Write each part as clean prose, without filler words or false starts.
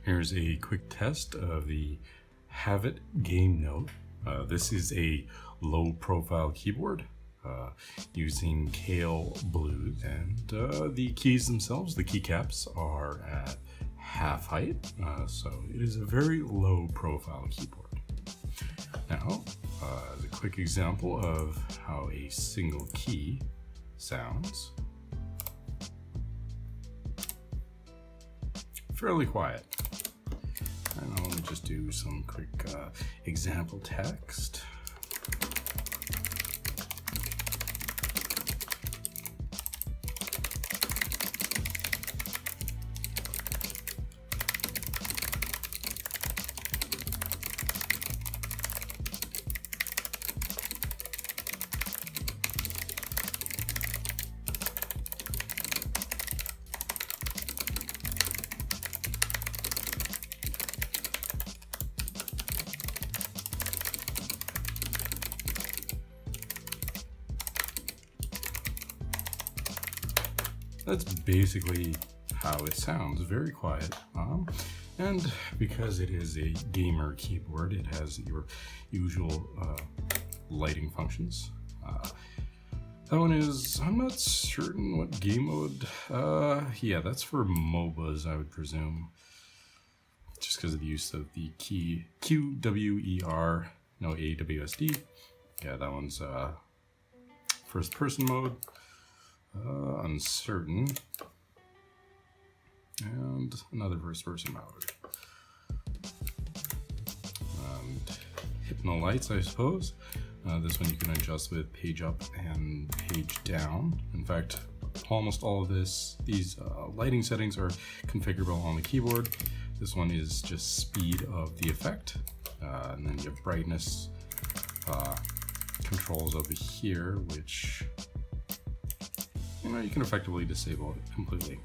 Here's a quick test of the Havit GAMENOTE. This is a low-profile keyboard using Kale blues, and the keys themselves, the keycaps, are at half height, so it is a very low-profile keyboard. Now, as a quick example of how a single key sounds, fairly quiet. And now let me just do some quick example text. That's basically how it sounds, very quiet. And because it is a gamer keyboard, it has your usual lighting functions. That one is, I'm not certain what game mode. Yeah, that's for MOBAs, I would presume. Just because of the use of the key QWER, no AWSD. Yeah, that one's first person mode. Uncertain, and another first person mode. And Hypnolights, I suppose. This one you can adjust with page up and page down. In fact, almost all of these lighting settings are configurable on the keyboard. This one is just speed of the effect, and then you have brightness controls over here, which you can effectively disable it completely.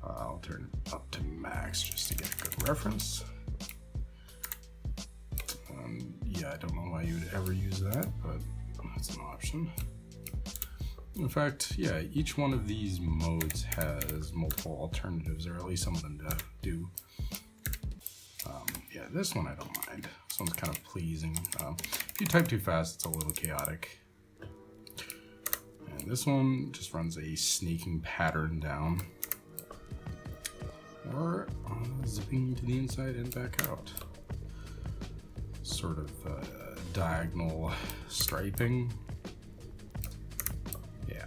I'll turn it up to max just to get a good reference. Yeah, I don't know why you would ever use that, but that's an option. In fact, yeah, each one of these modes has multiple alternatives, or at least some of them do. Yeah, this one I don't mind. This one's kind of pleasing. If you type too fast, it's a little chaotic. And this one just runs a snaking pattern down, or zipping to the inside and back out. Sort of diagonal striping. Yeah.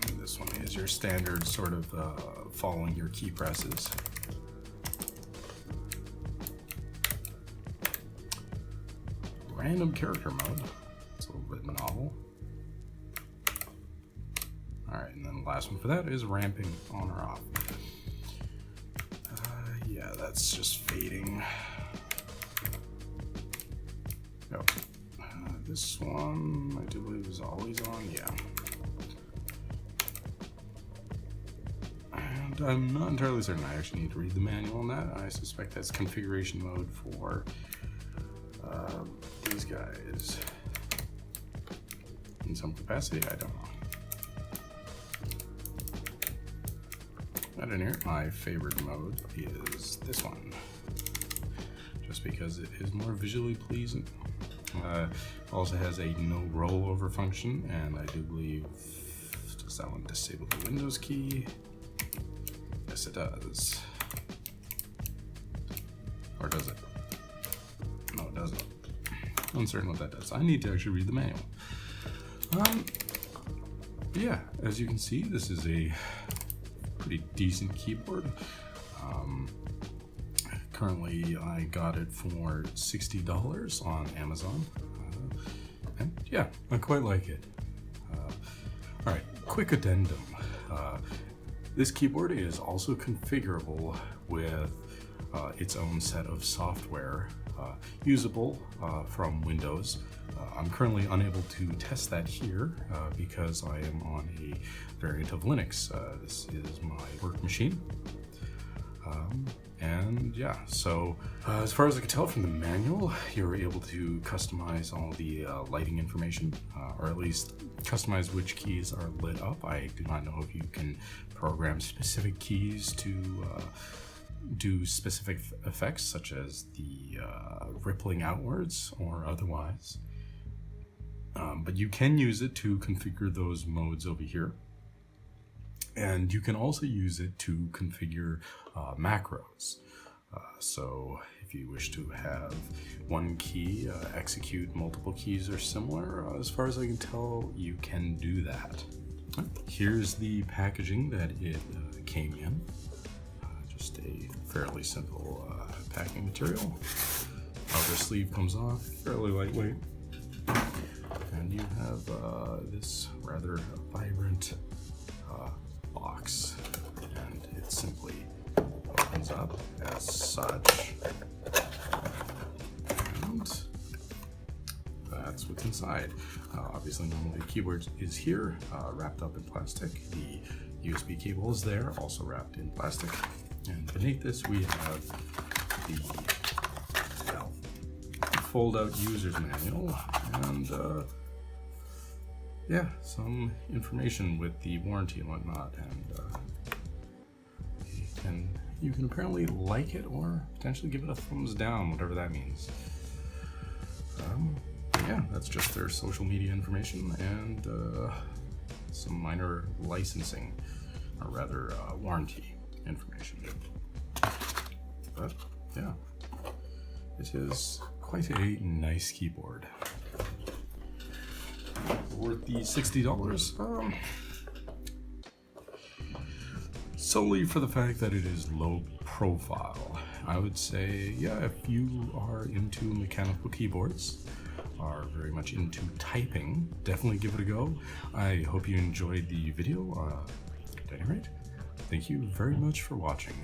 And this one is your standard sort of following your key presses. Random character mode. It's a little bit novel. Alright, and then the last one for that is ramping on or off. Yeah, that's just fading. Yep. This one, I do believe, is always on, yeah. And I'm not entirely certain. I actually need to read the manual on that. I suspect that's configuration mode for these guys. In some capacity, I don't know. But in here, my favorite mode is this one, just because it is more visually pleasing. Also has a no rollover function, and I do believe, does that one disable the Windows key? Yes, it does. Or does it? No, it doesn't. Uncertain what that does. I need to actually read the manual. Yeah, as you can see, this is a pretty decent keyboard. Currently, I got it for $60 on Amazon, and yeah, I quite like it. All right, quick addendum. This keyboard is also configurable with its own set of software, usable from Windows. I'm currently unable to test that here because I am on a variant of Linux. This is my work machine. And yeah, so as far as I can tell from the manual, you're able to customize all the lighting information, or at least customize which keys are lit up. I do not know if you can program specific keys to do specific effects, such as the rippling outwards or otherwise. But you can use it to configure those modes over here. And you can also use it to configure macros. So if you wish to have one key execute multiple keys or similar, as far as I can tell, you can do that. Here's the packaging that it came in. Just a fairly simple packing material. Outer sleeve comes off, fairly lightweight. And you have this rather vibrant box, and it simply opens up as such, and that's what's inside. Obviously, normally the keyboard is here, wrapped up in plastic. The USB cable is there, also wrapped in plastic. And beneath this, we have the fold-out user's manual, and yeah, some information with the warranty and whatnot, and you can apparently like it or potentially give it a thumbs down, whatever that means. Yeah, that's just their social media information and some minor licensing, or rather warranty information. But yeah, it is quite a nice keyboard. Worth the $60, solely for the fact that it is low profile. I would say, yeah, if you are into mechanical keyboards, are very much into typing, definitely give it a go. I hope you enjoyed the video. At any rate, thank you very much for watching.